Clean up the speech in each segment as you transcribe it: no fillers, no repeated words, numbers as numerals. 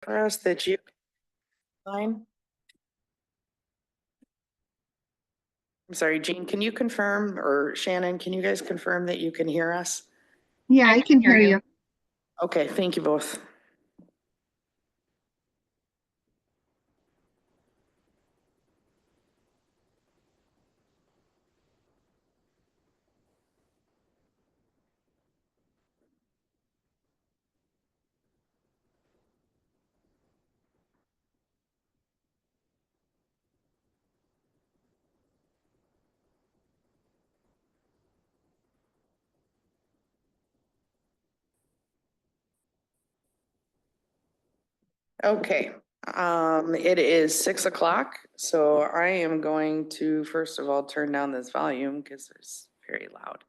for us that you line? I'm sorry, Jean, can you confirm, or Shannon, can you guys confirm that you can hear us? Yeah, I can hear you. Okay, thank you both. Okay, it is 6 o'clock, so I am going to first of all turn down this volume because it's very loud.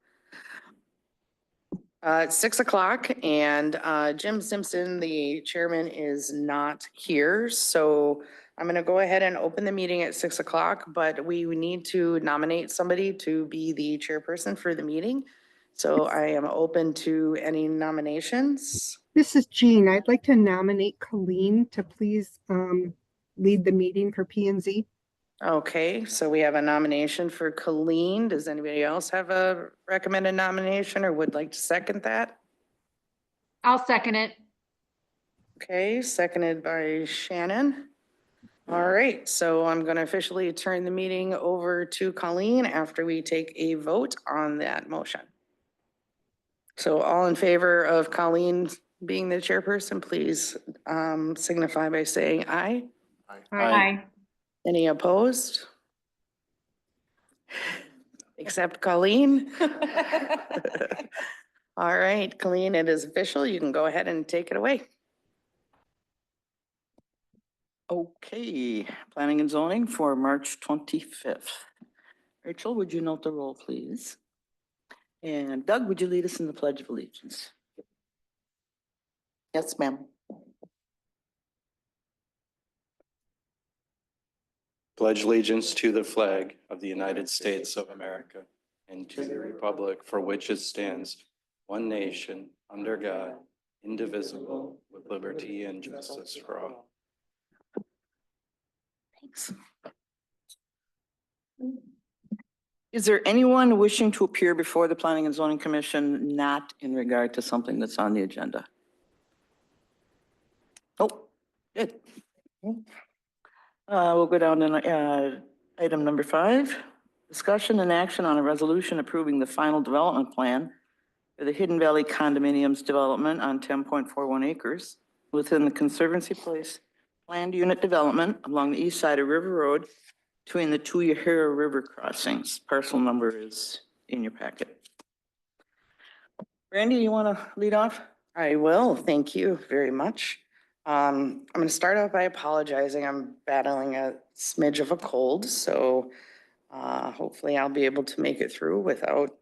It's 6 o'clock and Jim Simpson, the chairman, is not here. So I'm going to go ahead and open the meeting at 6 o'clock, but we need to nominate somebody to be the chairperson for the meeting. So I am open to any nominations. This is Jean. I'd like to nominate Colleen to please lead the meeting for P and Z. Okay, so we have a nomination for Colleen. Does anybody else have a recommended nomination or would like to second that? I'll second it. Okay, seconded by Shannon. All right, so I'm going to officially turn the meeting over to Colleen after we take a vote on that motion. So all in favor of Colleen being the chairperson, please signify by saying aye. Aye. Any opposed? Except Colleen. All right, Colleen, it is official. You can go ahead and take it away. Okay, planning and zoning for March 25th. Rachel, would you note the roll, please? And Doug, would you lead us in the Pledge of Allegiance? Yes, ma'am. Pledge allegiance to the flag of the United States of America and to the republic for which it stands, one nation, under God, indivisible, with liberty and justice for all. Thanks. Is there anyone wishing to appear before the Planning and Zoning Commission not in regard to something that's on the agenda? Oh, good. We'll go down to item number 5, discussion and action on a resolution approving the final development plan for the Hidden Valley Condominiums development on 10.41 acres within the Conservancy Place planned unit development along the east side of River Road between the two Yahira River crossings. Parcel number is in your packet. Randy, you want to lead off? I will. Thank you very much. I'm going to start off by apologizing. I'm battling a smidge of a cold, so hopefully I'll be able to make it through without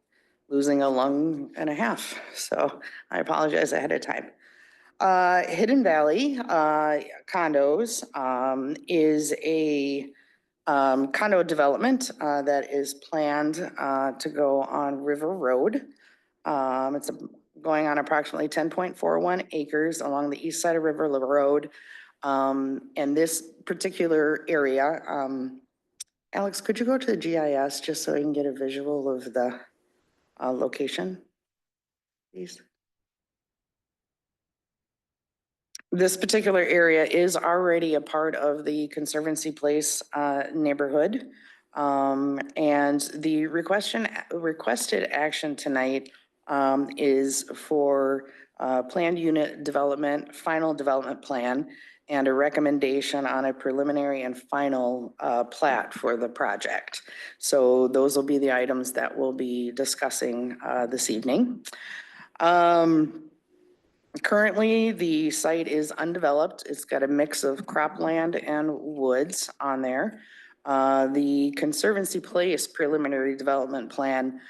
losing a lung and a half. So I apologize ahead of time. Hidden Valley Condos is a condo development that is planned to go on River Road. It's going on approximately 10.41 acres along the east side of River Road. And this particular area, Alex, could you go to the GIS just so I can get a visual of the location, please? This particular area is already a part of the Conservancy Place neighborhood. And the requested action tonight is for planned unit development, final development plan, and a recommendation on a preliminary and final plat for the project. So those will be the items that we'll be discussing this evening. Currently, the site is undeveloped. It's got a mix of cropland and woods on there. The Conservancy Place preliminary development plan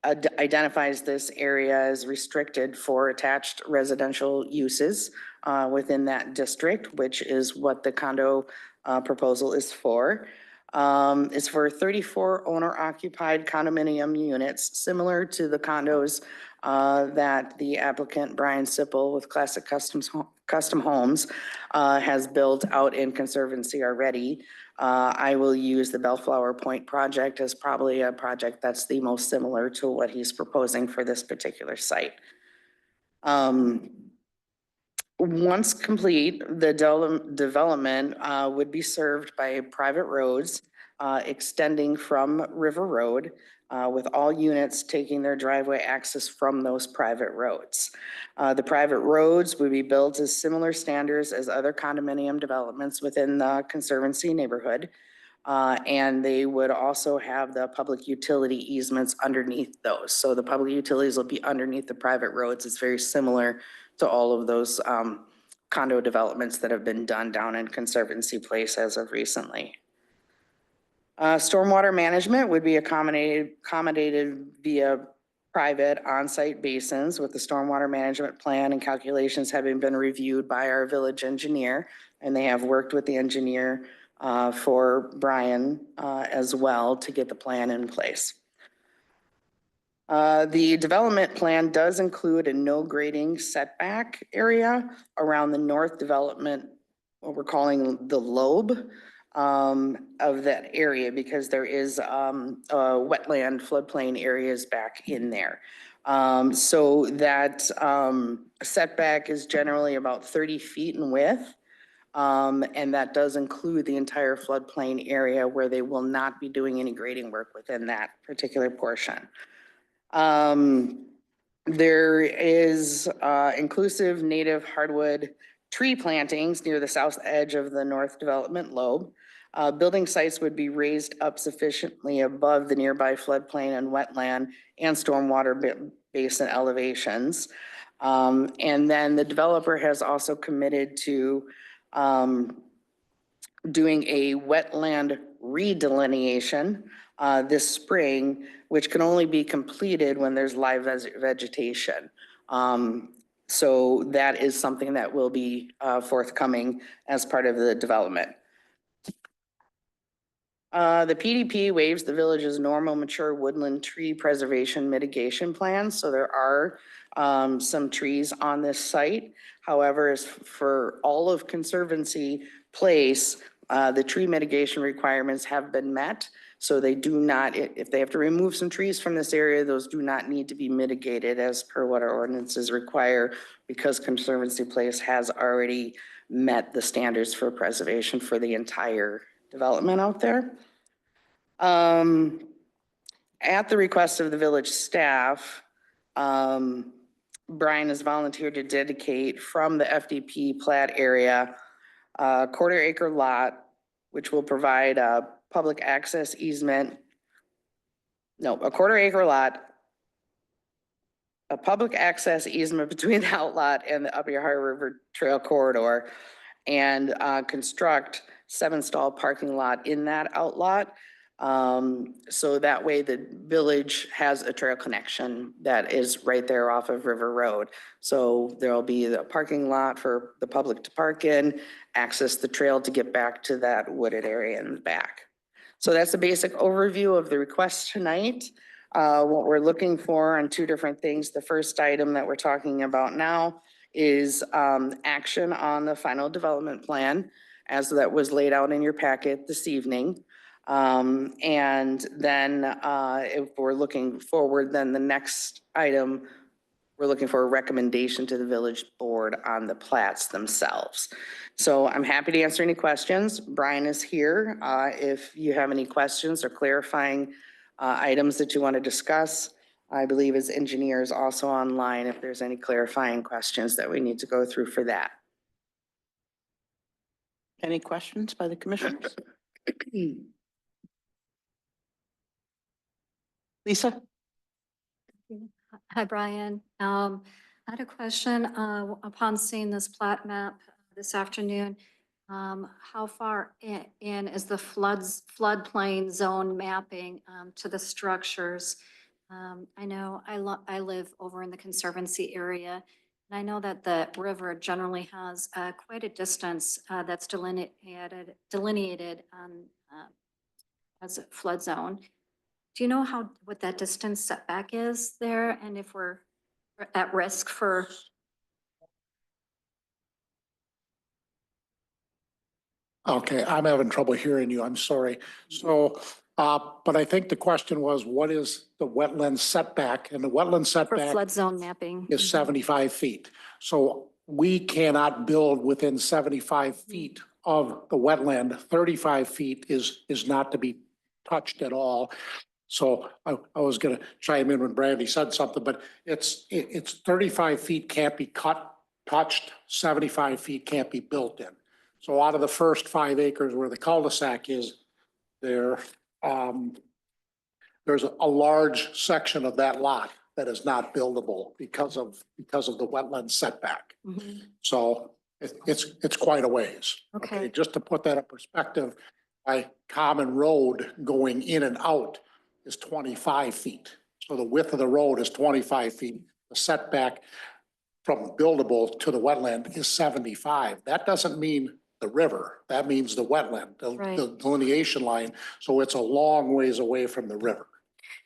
identifies this area as restricted for attached residential uses within that district, which is what the condo proposal is for. It's for 34 owner-occupied condominium units, similar to the condos that the applicant Brian Sipple with Classic Custom Homes has built out in Conservancy already. I will use the Bellflower Point project as probably a project that's the most similar to what he's proposing for this particular site. Once complete, the development would be served by private roads extending from River Road, with all units taking their driveway access from those private roads. The private roads would be built as similar standards as other condominium developments within the Conservancy neighborhood. And they would also have the public utility easements underneath those. So the public utilities will be underneath the private roads. It's very similar to all of those condo developments that have been done down in Conservancy Place as of recently. Stormwater management would be accommodated via private on-site basins, with the stormwater management plan and calculations having been reviewed by our village engineer. And they have worked with the engineer for Brian as well to get the plan in place. The development plan does include a no grading setback area around the north development, what we're calling the lobe of that area, because there is wetland floodplain areas back in there. So that setback is generally about 30 feet in width. And that does include the entire floodplain area where they will not be doing any grading work within that particular portion. There is inclusive native hardwood tree plantings near the south edge of the north development lobe. Building sites would be raised up sufficiently above the nearby floodplain and wetland and stormwater basin elevations. And then the developer has also committed to doing a wetland redelineation this spring, which can only be completed when there's live vegetation. So that is something that will be forthcoming as part of the development. The PDP waives the village's normal mature woodland tree preservation mitigation plan. So there are some trees on this site. However, as for all of Conservancy Place, the tree mitigation requirements have been met. So they do not, if they have to remove some trees from this area, those do not need to be mitigated as per what our ordinances require, because Conservancy Place has already met the standards for preservation for the entire development out there. At the request of the village staff, Brian has volunteered to dedicate from the FDP plat area a quarter-acre lot, which will provide a public access easement. No, a quarter-acre lot, a public access easement between the outlot and the Upper Ohio River Trail corridor, and construct 7-stall parking lot in that outlot. So that way the village has a trail connection that is right there off of River Road. So there'll be the parking lot for the public to park in, access the trail to get back to that wooded area in the back. So that's a basic overview of the request tonight. What we're looking for on two different things. The first item that we're talking about now is action on the final development plan as that was laid out in your packet this evening. And then if we're looking forward, then the next item, we're looking for a recommendation to the village board on the plats themselves. So I'm happy to answer any questions. Brian is here. If you have any questions or clarifying items that you want to discuss, I believe his engineer is also online if there's any clarifying questions that we need to go through for that. Any questions by the commissioners? Lisa? Hi, Brian. I had a question. Upon seeing this plat map this afternoon, how far in is the floodplain zone mapping to the structures? I know I live over in the Conservancy area, and I know that the river generally has quite a distance that's delineated on as a flood zone. Do you know what that distance setback is there, and if we're at risk for? Okay, I'm having trouble hearing you. I'm sorry. So, but I think the question was, what is the wetland setback? And the wetland For setback flood zone mapping. is 75 feet. So we cannot build within 75 feet of the wetland. 35 feet is not to be touched at all. So I was gonna chime in when Brandy said something, but it's 35 feet can't be cut, touched, 75 feet can't be built in. So out of the first 5 acres where the cul-de-sac is, there, there's a large section of that lot that is not buildable because of the wetland setback. Mhm. So it's quite a ways. Okay. Just to put that in perspective, my common road going in and out is 25 feet. So the width of the road is 25 feet. The setback from buildable to the wetland is 75. That doesn't mean the river. That means the wetland, Right. the delineation line. So it's a long ways away from the river.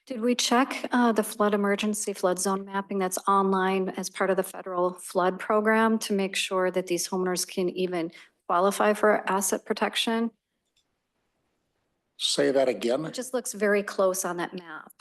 Did we check the flood emergency flood zone mapping that's online as part of the federal flood program to make sure that these homeowners can even qualify for asset protection? Say that again. It just looks very close on that map.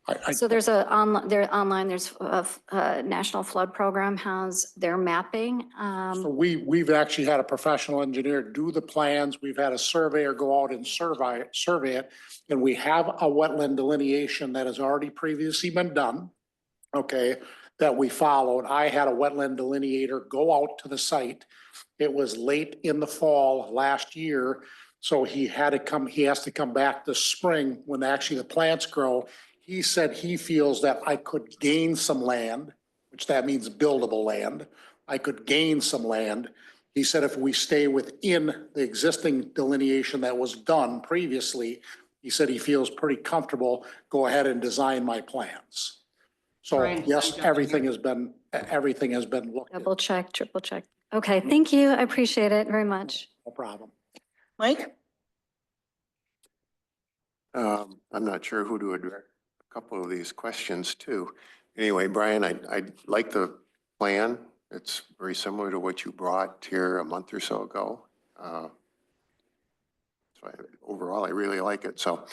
I, So there's online, there's a National Flood Program has their mapping. so we've actually had a professional engineer do the plans. We've had a surveyor go out and survey it. And we have a wetland delineation that has already previously been done. Okay, that we followed. I had a wetland delineator go out to the site. It was late in the fall last year. So he has to come back this spring when actually the plants grow. He said he feels that I could gain some land, which that means buildable land. I could gain some land. He said if we stay within the existing delineation that was done previously, he said he feels pretty comfortable, go ahead and design my plans. So Right. yes, everything has been looked at. Double check, triple check. Okay, thank you. I appreciate it very much. No problem. Mike? I'm not sure who to address a couple of these questions to. Anyway, Brian, I like the plan. It's very similar to what you brought here a month or so ago. Overall, I really like it. So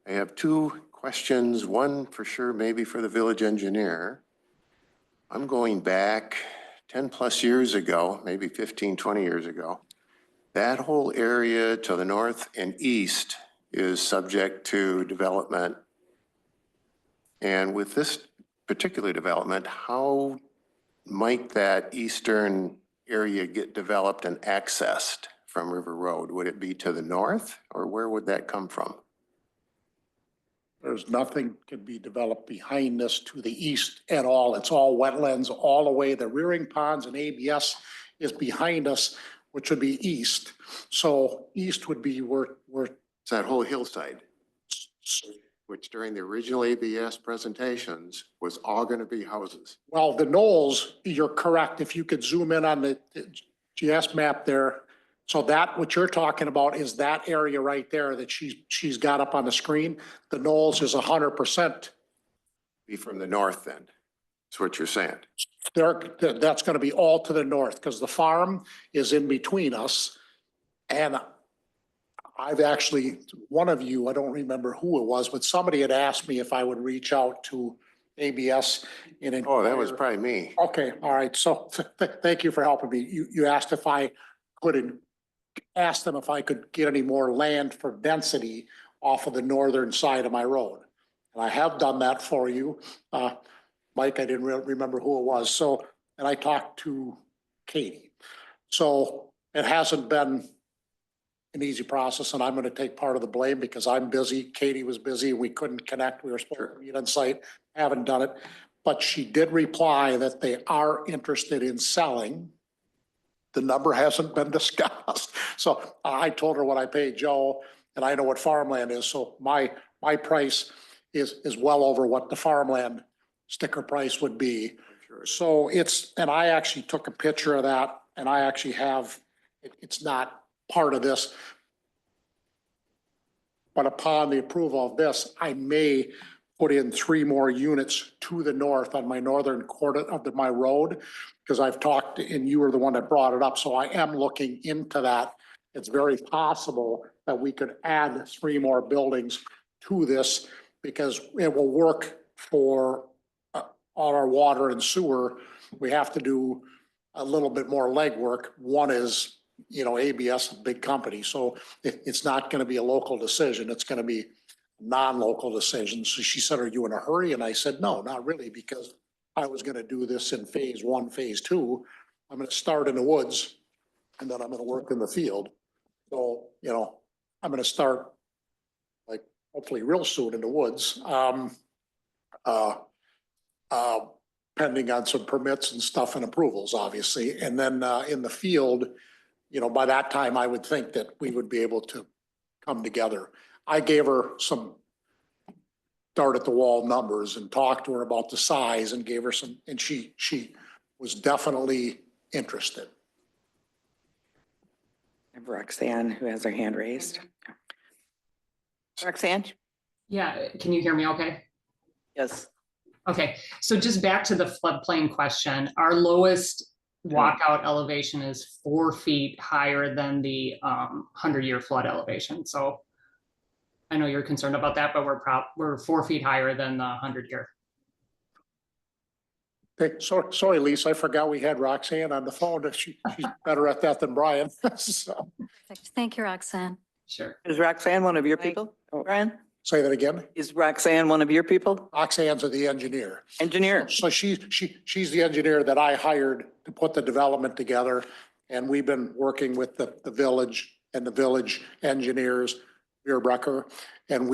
I have 2 questions. One for sure, maybe for the village engineer. I'm going back 10 plus years ago, maybe 15, 20 years ago. That whole area to the north and east is subject to development. And with this particular development, how might that eastern area get developed and accessed from River Road? Would it be to the north, or where would that come from? There's nothing can be developed behind this to the east at all. It's all wetlands all the way. The rearing ponds and ABS is behind us, which would be east. So east would be where It's that whole hillside, which during the original ABS presentations was all going to be houses. well, the knolls, you're correct. If you could zoom in on the GS map there. So that, what you're talking about is that area right there that she's got up on the screen. The knolls is 100%. Be from the north then, that's what you're saying. That's going to be all to the north because the farm is in between us. And I've actually, one of you, I don't remember who it was, but somebody had asked me if I would reach out to ABS and Oh, that was inquire. probably me. Okay, all right. So thank you for helping me. You asked if I could ask them if I could get any more land for density off of the northern side of my road. And I have done that for you. Mike, I didn't remember who it was. So, and I talked to Katie. So it hasn't been an easy process, and I'm going to take part of the blame because I'm busy. Katie was busy. We couldn't connect. We were supposed to meet on site. Haven't done it. But she did reply that they are interested in selling. The number hasn't been discussed. So I told her what I paid Joe, and I know what farmland is. So my price is well over what the farmland sticker price would be. So it's, and I actually took a picture of that, and I actually have, it's not part of this. But upon the approval of this, I may put in 3 more units to the north on my northern quarter of my road, because I've talked, and you were the one that brought it up. So I am looking into that it's very possible that we could add 3 more buildings to this because it will work for all our water and sewer. We have to do a little bit more legwork. One is, ABS, a big company, so it's not going to be a local decision. It's going to be non-local decision. So she said, are you in a hurry? And I said, no, not really, because I was going to do this in phase 1, phase 2. I'm going to start in the woods and then I'm going to work in the field. So, I'm going to start like hopefully real soon in the woods. Pending on some permits and stuff and approvals, obviously. And then in the field, by that time, I would think that we would be able to come together. I gave her some dart at the wall numbers and talked to her about the size and gave her some, and she was definitely interested. I have Roxanne, who has her hand raised. Roxanne? Yeah, can you hear me okay? Yes. Okay, so just back to the floodplain question, our lowest walkout elevation is 4 feet higher than the 100-year flood elevation. So I know you're concerned about that, but we're 4 feet higher than the 100-year. Hey, sorry, Lisa, I forgot we had Roxanne on the phone. She's better at that than Brian. So, Thank you, Roxanne. Sure. Is Roxanne one of your people, Brian? say that again. Is Roxanne one of your people? Roxanne's the engineer. Engineer? So she's the engineer that I hired to put the development together. And we've been working with the village and the village engineers, Beerbrecher, and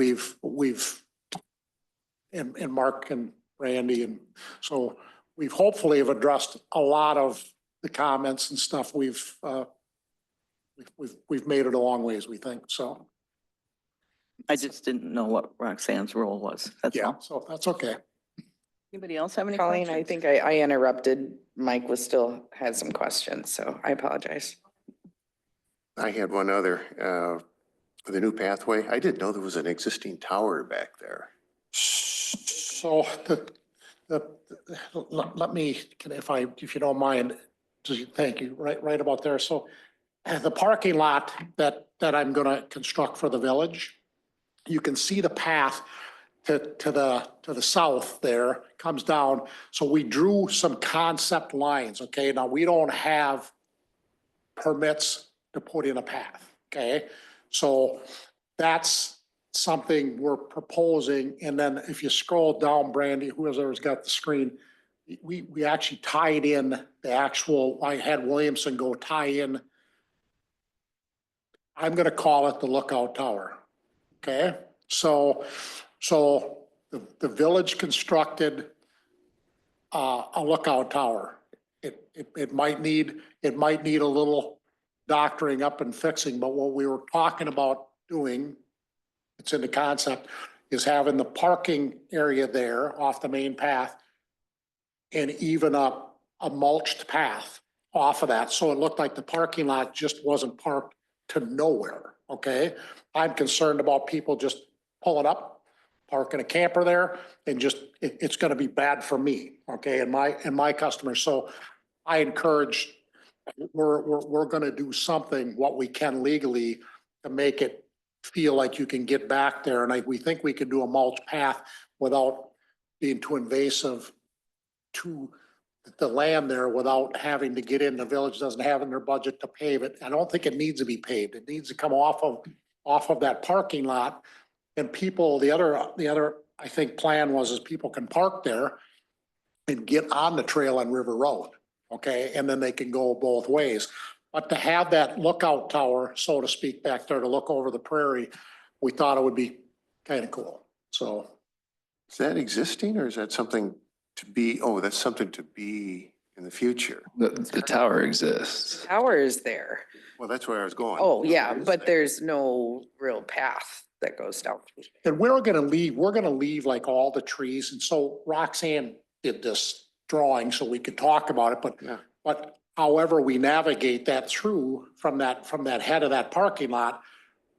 and Mark and Randy. And so we've hopefully have addressed a lot of the comments and stuff. We've made it a long ways, we think. So, I just didn't know what Roxanne's role was. That's yeah, all. so that's okay. Anybody else have any Colleen, questions? I think I interrupted. Mike had some questions, so I apologize. I had one other, the new pathway. I didn't know there was an existing tower back there. So let me, if you don't mind, thank you, right about there. So the parking lot that I'm gonna construct for the village, you can see the path to the south there comes down. So we drew some concept lines, okay? Now we don't have permits to put in a path, okay? So that's something we're proposing. And then if you scroll down, Brandy, whoever's got the screen, we actually tied in the actual, I had Williamson go tie in. I'm gonna call it the Lookout Tower, okay? So the village constructed a lookout tower. It might need a little doctoring up and fixing, but what we were talking about doing, it's in the concept, is having the parking area there off the main path and even up a mulched path off of that. So it looked like the parking lot just wasn't parked to nowhere, okay? I'm concerned about people just pulling up, parking a camper there, and just, it's gonna be bad for me, okay, and my customers. So I encourage, we're gonna do something, what we can legally, to make it feel like you can get back there. And we think we could do a mulch path without being too invasive to the land there, without having to get in. The village doesn't have in their budget to pave it. I don't think it needs to be paved. It needs to come off of that parking lot. And people, the other, I think, plan was is people can park there and get on the trail on River Road, okay? And then they can go both ways. But to have that lookout tower, so to speak, back there to look over the prairie, we thought it would be kind of cool. So. Is that existing or is that something to be, that's something to be in the future? The tower exists. Tower is there. Well, that's where I was going. Oh, yeah, Where is but that? there's no real path that goes down. And we're gonna leave like all the trees. And so Roxanne did this drawing so we could talk about it, Yeah. but however we navigate that through from that head of that parking lot,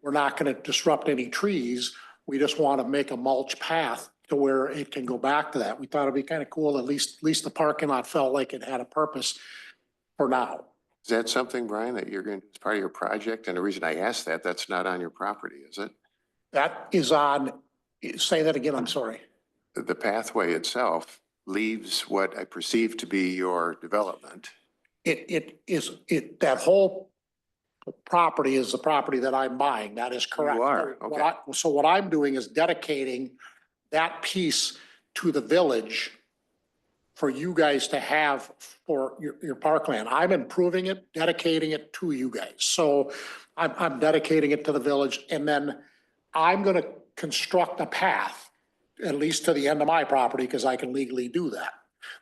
we're not gonna disrupt any trees. We just want to make a mulch path to where it can go back to that. We thought it'd be kind of cool. At least the parking lot felt like it had a purpose for now. Is that something, Brian, that you're going to, as part of your project? And the reason I asked that, that's not on your property, is it? That is on, say that again, I'm sorry. The pathway itself leaves what I perceive to be your development. That whole property is the property that I'm buying. That is correct. are, okay. So what I'm doing is dedicating that piece to the village for you guys to have for your parkland. I'm improving it, dedicating it to you guys. So I'm dedicating it to the village, and then I'm gonna construct a path, at least to the end of my property, because I can legally do that.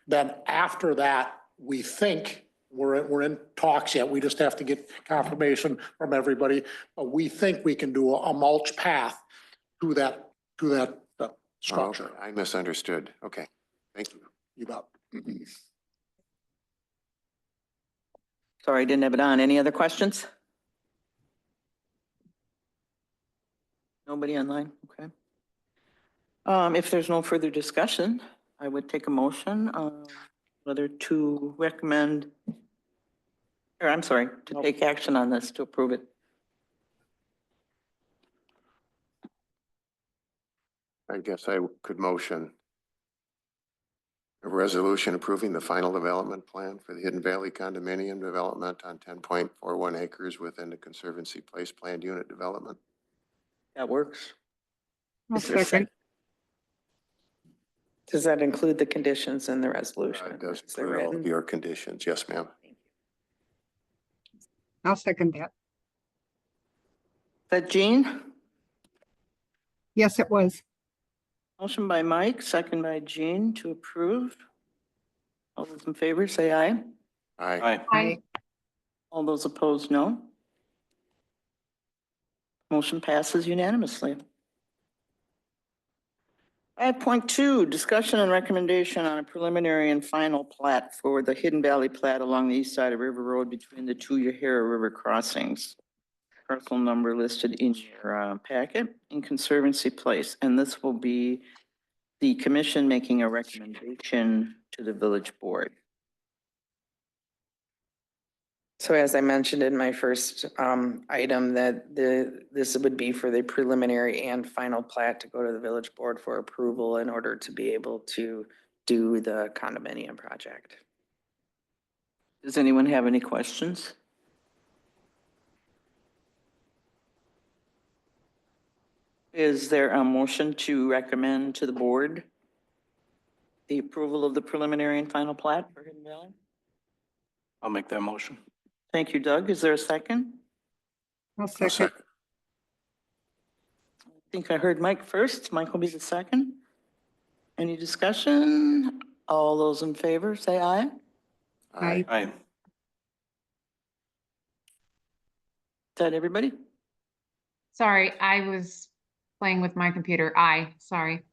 Then after that, we think, we're in talks yet, we just have to get confirmation from everybody, but we think we can do a mulch path to that structure. Okay, I misunderstood. Okay, thank you. You bet. Sorry, I didn't have it on. Any other questions? Nobody online? Okay. If there's no further discussion, I would take a motion, whether to recommend, or I'm sorry, to take action on this, to approve it. I guess I could motion a resolution approving the final development plan for the Hidden Valley condominium development on 10.41 acres within the Conservancy Place planned unit development. That works. I'll Is there a second. Does that include the conditions in the resolution? It does Is there include all of written? your conditions. Yes, ma'am. I'll second that. Is that Jean? Yes, it was. Motion by Mike, second by Jean to approve. All those in favor, say aye. Aye. Aye. All those opposed, no. Motion passes unanimously. 5.2, discussion and recommendation on a preliminary and final plat for the Hidden Valley plat along the east side of River Road between the two Yahara River crossings. Parcel number listed in your packet in Conservancy Place, and this will be the commission making a recommendation to the village board. So as I mentioned in my first item, that this would be for the preliminary and final plat to go to the village board for approval in order to be able to do the condominium project. Does anyone have any questions? Is there a motion to recommend to the board the approval of the preliminary and final plat for Hidden Valley? I'll make that motion. Thank you, Doug. Is there a second? I'll I'll second. second. I think I heard Mike first. Mike will be the second. Any discussion? All those in favor, say aye. Aye. Aye. Is that everybody? Sorry, I was playing with my computer. Aye, sorry.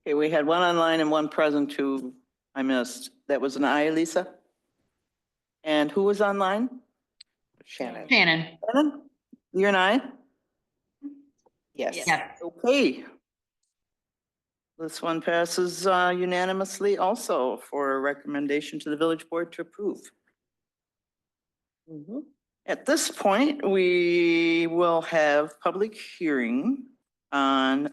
Okay, we had one online and one present who I missed. That was an aye, Lisa? And who was online? Shannon? Shannon? Shannon? You're an aye? Yes. Yes. Okay. This one passes unanimously also for a recommendation to the village board to approve. At this point, we will have public hearing on,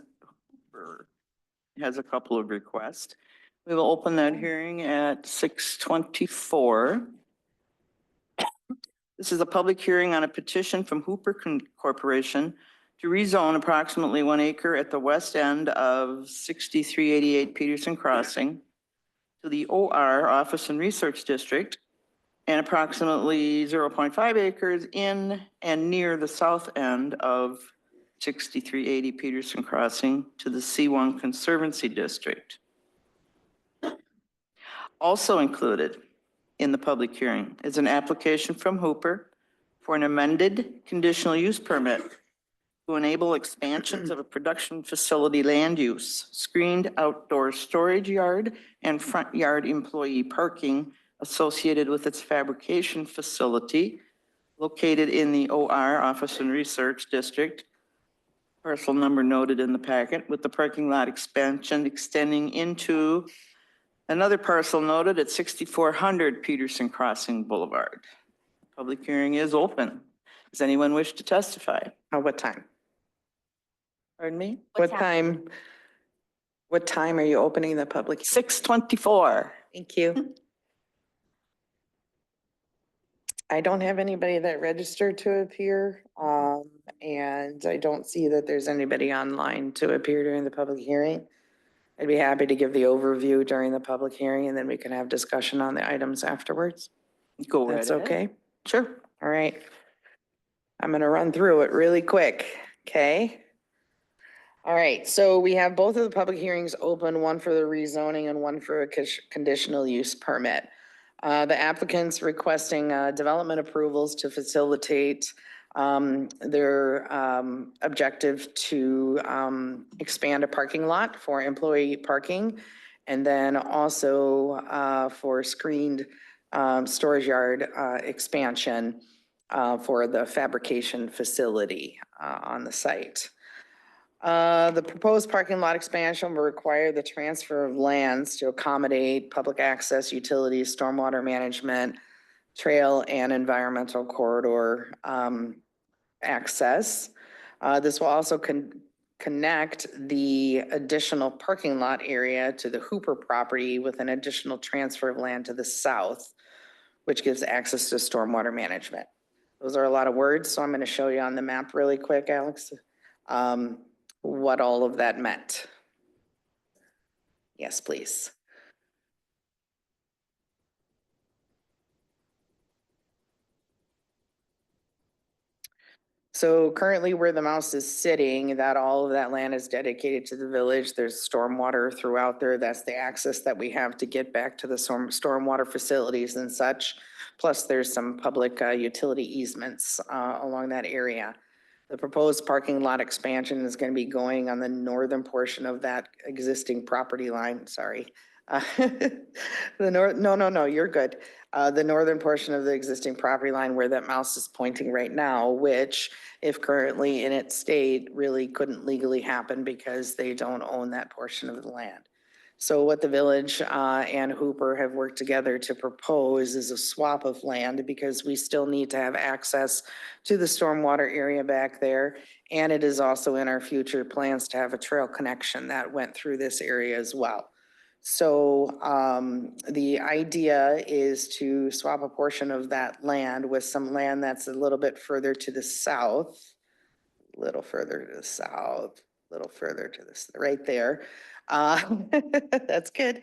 has a couple of requests. We will open that hearing at 6:24. This is a public hearing on a petition from Hooper Corporation to rezone approximately 1 acre at the west end of 6388 Peterson Crossing to the OR Office and Research District, and approximately 0.5 acres in and near the south end of 6380 Peterson Crossing to the C1 Conservancy District. Also included in the public hearing is an application from Hooper for an amended conditional use permit to enable expansions of a production facility land use, screened outdoor storage yard, and front yard employee parking associated with its fabrication facility located in the OR Office and Research District, parcel number noted in the packet, with the parking lot expansion extending into Another parcel noted at 6400 Peterson Crossing Boulevard. Public hearing is open. Does anyone wish to testify? What time? Pardon me? What time? What time are you opening the public? 6:24. Thank you. I don't have anybody that registered to appear, and I don't see that there's anybody online to appear during the public hearing. I'd be happy to give the overview during the public hearing, and then we can have discussion on the items afterwards. Go right That's ahead. okay? Sure. All right. I'm gonna run through it really quick, okay? All right, so we have both of the public hearings open, one for the rezoning and one for a conditional use permit. The applicants requesting development approvals to facilitate their objective to expand a parking lot for employee parking, and then also for screened storage yard expansion for the fabrication facility on the site. The proposed parking lot expansion will require the transfer of lands to accommodate public access, utilities, stormwater management, trail and environmental corridor access. This will also connect the additional parking lot area to the Hooper property with an additional transfer of land to the south, which gives access to stormwater management. Those are a lot of words, so I'm going to show you on the map really quick, Alex, what all of that meant. Yes, please. So currently where the mouse is sitting, that all of that land is dedicated to the village. There's stormwater throughout there. That's the access that we have to get back to the stormwater facilities and such. Plus there's some public utility easements along that area. The proposed parking lot expansion is going to be going on the northern portion of that existing property line. Sorry. No, you're good. The northern portion of the existing property line where that mouse is pointing right now, which if currently in its state really couldn't legally happen because they don't own that portion of the land. So what the village and Hooper have worked together to propose is a swap of land because we still need to have access to the stormwater area back there. And it is also in our future plans to have a trail connection that went through this area as well. So the idea is to swap a portion of that land with some land that's a little bit further to the south, little further to the south, little further to this, right there. That's good.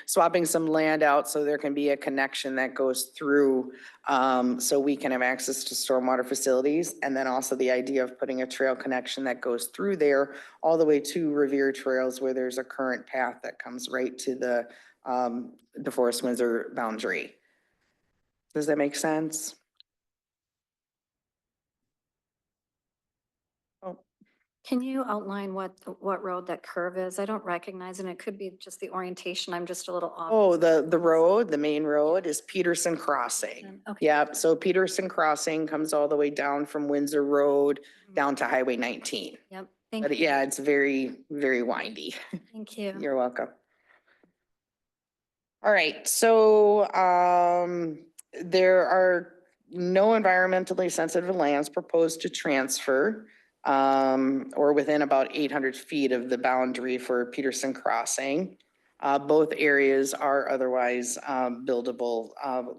Swapping some land out so there can be a connection that goes through so we can have access to stormwater facilities. And then also the idea of putting a trail connection that goes through there all the way to Revere Trails where there's a current path that comes right to the DeForest Windsor boundary. Does that make sense? Can you outline what road that curve is? I don't recognize it. And it could be just the orientation. I'm just a little off. Oh, the road, the main road is Peterson Crossing. Okay. Yep, so Peterson Crossing comes all the way down from Windsor Road down to Highway 19. Yep. Thank But you. yeah, it's very, very windy. Thank you. You're welcome. All right, so there are no environmentally sensitive lands proposed to transfer or within about 800 feet of the boundary for Peterson Crossing. Both areas are otherwise buildable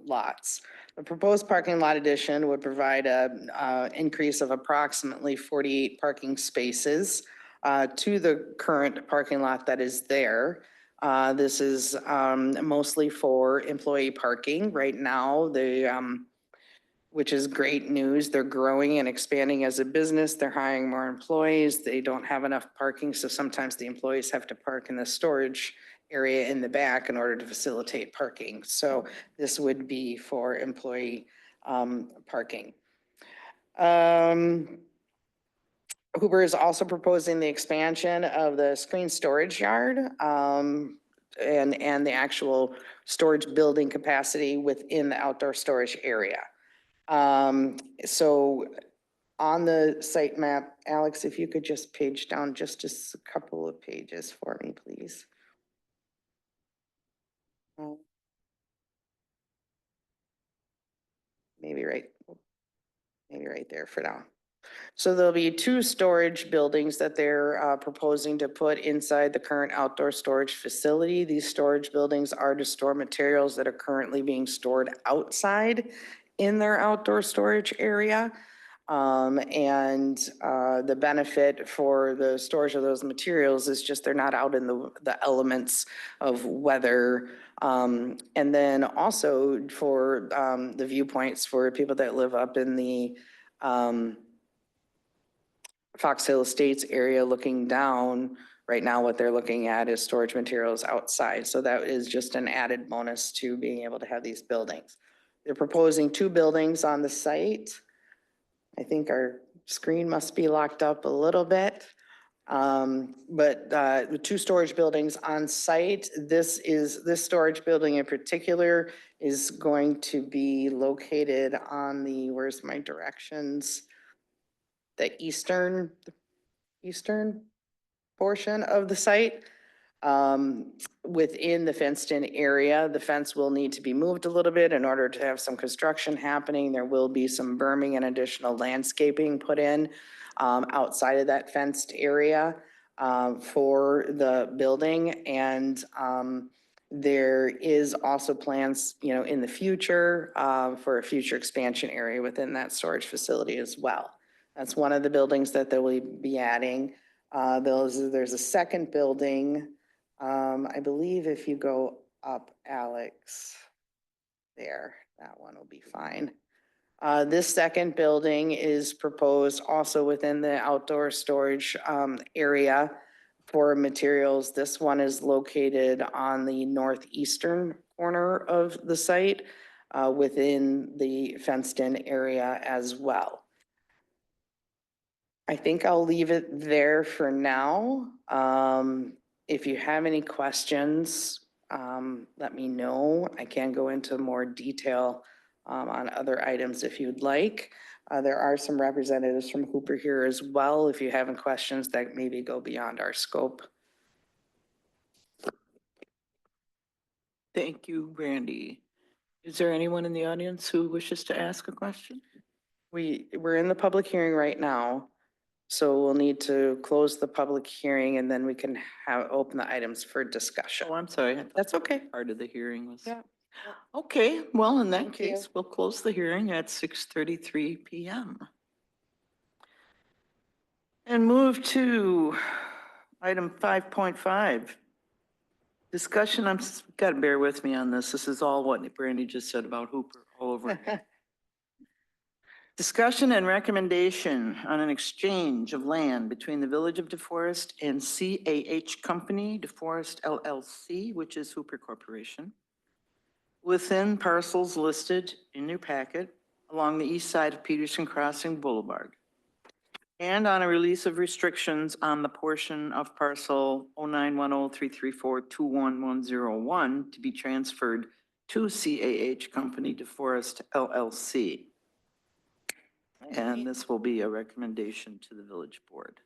lots. The proposed parking lot addition would provide a increase of approximately 48 parking spaces to the current parking lot that is there. This is mostly for employee parking. Right now, which is great news. They're growing and expanding as a business. They're hiring more employees. They don't have enough parking, so sometimes the employees have to park in the storage area in the back in order to facilitate parking. So this would be for employee parking. Hooper is also proposing the expansion of the screen storage yard and the actual storage building capacity within the outdoor storage area. So on the site map, Alex, if you could just page down just a couple of pages for me, please. Maybe right there for now. So there'll be two storage buildings that they're proposing to put inside the current outdoor storage facility. These storage buildings are to store materials that are currently being stored outside in their outdoor storage area. The benefit for the storage of those materials is just they're not out in the elements of weather. And then also for the viewpoints for people that live up in the Fox Hill Estates area looking down, right now what they're looking at is storage materials outside. So that is just an added bonus to being able to have these buildings. They're proposing two buildings on the site. I think our screen must be locked up a little bit. The two storage buildings on site, this storage building in particular is going to be located on the, where's my directions? The eastern portion of the site. Within the fenced-in area, the fence will need to be moved a little bit in order to have some construction happening. There will be some berming and additional landscaping put in outside of that fenced area for the building. And there is also plans, in the future for a future expansion area within that storage facility as well. That's one of the buildings that they will be adding. There's a second building. I believe if you go up, Alex, there, that one will be fine. This second building is proposed also within the outdoor storage area for materials. This one is located on the northeastern corner of the site within the fenced-in area as well. I think I'll leave it there for now. If you have any questions, let me know. I can go into more detail on other items if you'd like. There are some representatives from Hooper here as well, if you have any questions that maybe go beyond our scope. Thank you, Brandy. Is there anyone in the audience who wishes to ask a question? We're in the public hearing right now. So we'll need to close the public hearing and then we can open the items for discussion. Oh, I'm sorry. That's okay. Part of the hearing was. Yeah. Okay, well, in that Thank you. case, we'll close the hearing at 6:33 PM. And move to item 5.5. Discussion, gotta bear with me on this. This is all what Brandy just said about Hooper all over again. Discussion and recommendation on an exchange of land between the Village of DeForest and CAH Company, DeForest LLC, which is Hooper Corporation, within parcels listed in your packet along the east side of Peterson Crossing Boulevard, and on a release of restrictions on the portion of parcel 0910-334-21101 to be transferred to CAH Company, DeForest LLC. And this will be a recommendation to the village board.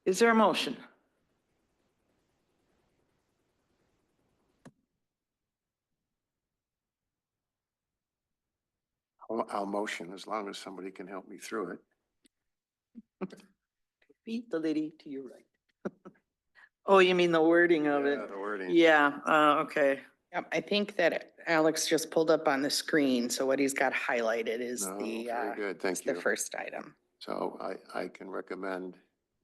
Is there a motion? I'll motion as long as somebody can help me through it. Beat the lady to your right. Oh, you mean the wording of it? Yeah, the wording. Yeah, okay. Yep, I think that Alex just pulled up on the screen. So what he's got highlighted is No, the, very good, is thank the you. first item. So I can recommend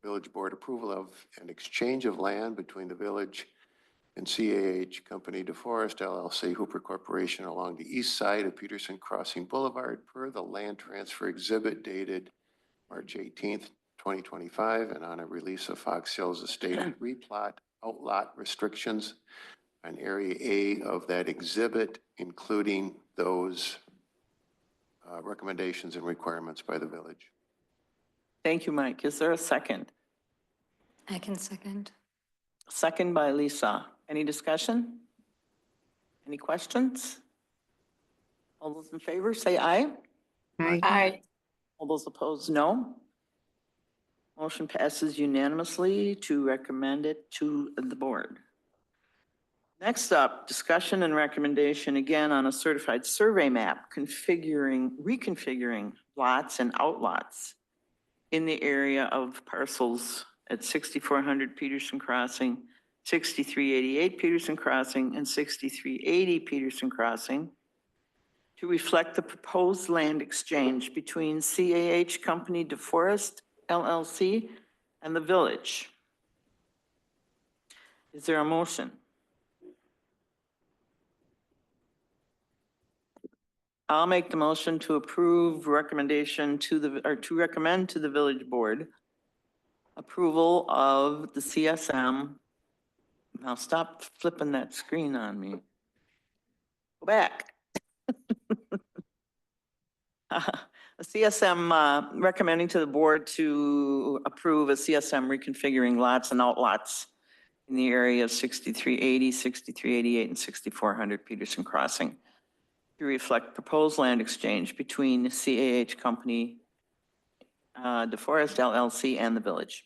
village board approval of an exchange of land between the village and CAH Company DeForest LLC, Hooper Corporation, along the east side of Peterson Crossing Boulevard per the land transfer exhibit dated March 18th, 2025, and on a release of Fox Hills Estate replot outlot restrictions on Area A of that exhibit, including those recommendations and requirements by the village. Thank you, Mike. Is there a second? I can second. Second by Lisa. Any discussion? Any questions? All those in favor, say aye. Aye. Aye. All those opposed, no. Motion passes unanimously to recommend it to the board. Next up, discussion and recommendation again on a certified survey map reconfiguring lots and outlots in the area of parcels at 6400 Peterson Crossing, 6388 Peterson Crossing, and 6380 Peterson Crossing to reflect the proposed land exchange between CAH Company DeForest LLC and the village. Is there a motion? I'll make the motion to approve recommendation to to recommend to the village board approval of the CSM. Now stop flipping that screen on me. Go back. A CSM, recommending to the board to approve a CSM reconfiguring lots and outlots in the area of 6380, 6388, and 6400 Peterson Crossing to reflect proposed land exchange between the CAH Company, DeForest LLC, and the village.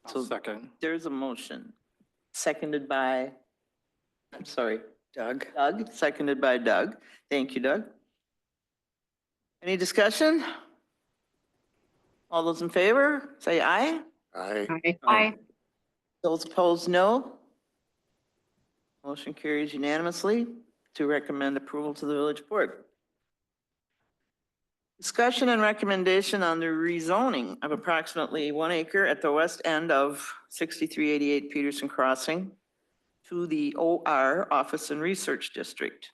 I'll second. There's a motion, seconded by, I'm sorry, Doug? Doug, seconded by Doug. Thank you, Doug. Any discussion? All those in favor, say aye. Aye. Aye. Those opposed, no. Motion carries unanimously to recommend approval to the village board. Discussion and recommendation on the rezoning of approximately 1 acre at the west end of 6388 Peterson Crossing to the OR Office and Research District,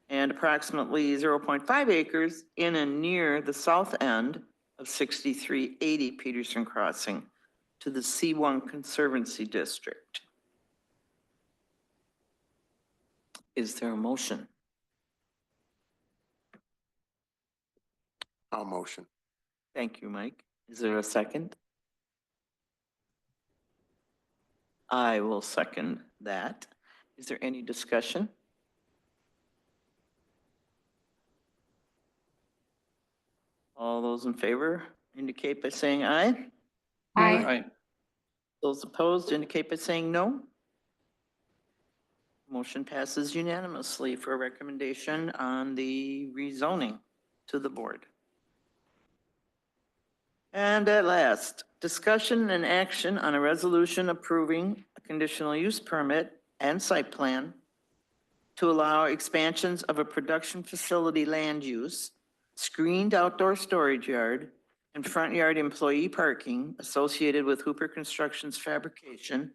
and approximately 0.5 acres in and near the south end of 6380 Peterson Crossing to the C1 Conservancy District. Is there a motion? I'll motion. Thank you, Mike. Is there a second? I will second that. Is there any discussion? All those in favor indicate by saying aye. Aye. Aye. Those opposed indicate by saying no. Motion passes unanimously for a recommendation on the rezoning to the board. And at last, discussion and action on a resolution approving a conditional use permit and site plan to allow expansions of a production facility land use, screened outdoor storage yard, and front yard employee parking associated with Hooper Construction's fabrication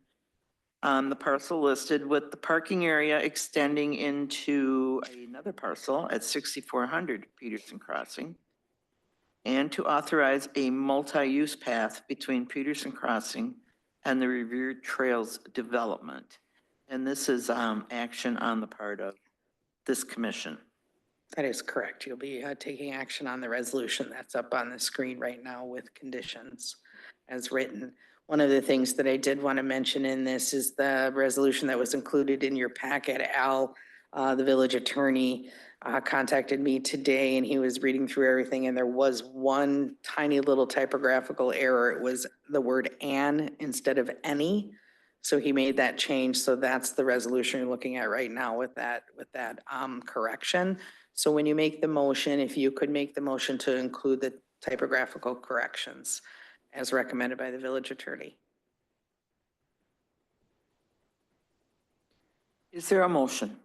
on the parcel listed, with the parking area extending into another parcel at 6400 Peterson Crossing, and to authorize a multi-use path between Peterson Crossing and the Revered Trails development. And this is action on the part of this commission. That is correct. You'll be taking action on the resolution that's up on the screen right now with conditions as written. One of the things that I did want to mention in this is the resolution that was included in your packet. Al, the village attorney, contacted me today and he was reading through everything and there was one tiny little typographical error. It was the word "an" instead of "any." So he made that change. So that's the resolution you're looking at right now with that correction. So when you make the motion, if you could make the motion to include the typographical corrections as recommended by the village attorney. Is there a motion?